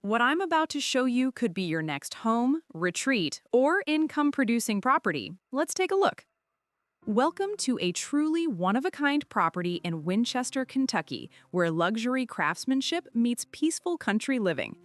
What I'm about to show you could be your next home, retreat, or income-producing property. Let's take a look. Welcome to a truly one-of-a-kind property in Winchester, Kentucky, where luxury craftsmanship meets peaceful country living.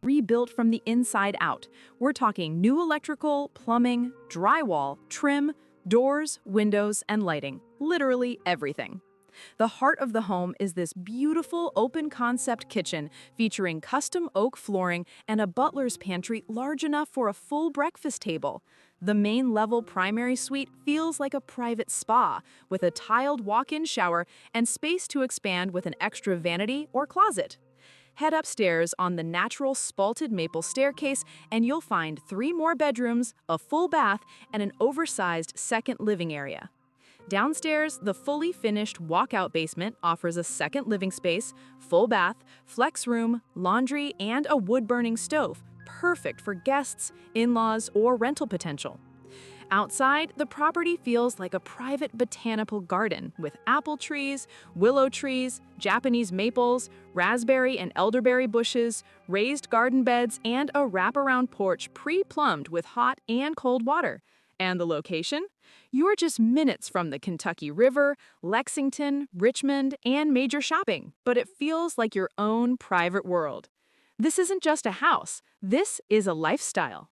Rebuilt from the inside out. We're talking new electrical, plumbing, drywall, trim, doors, windows, and lighting. Literally everything. The heart of the home is this beautiful open-concept kitchen featuring custom oak flooring and a butler's pantry large enough for a full breakfast table. The main-level primary suite feels like a private spa, with a tiled walk-in shower and space to expand with an extra vanity or closet. Head upstairs on the natural spalted maple staircase and you'll find 3 more bedrooms, a full bath, and an oversized second living area. Downstairs, the fully finished walkout basement offers a second living space, full bath, flex room, laundry, and a wood-burning stove, perfect for guests, in-laws, or rental potential. Outside, the property feels like a private botanical garden with apple trees, willow trees, Japanese maples, raspberry and elderberry bushes, raised garden beds, and a wraparound porch pre-plumbed with hot and cold water. And the location? You're just minutes from the Kentucky River, Lexington, Richmond, and major shopping, but it feels like your own private world. This isn't just a house, this is a lifestyle.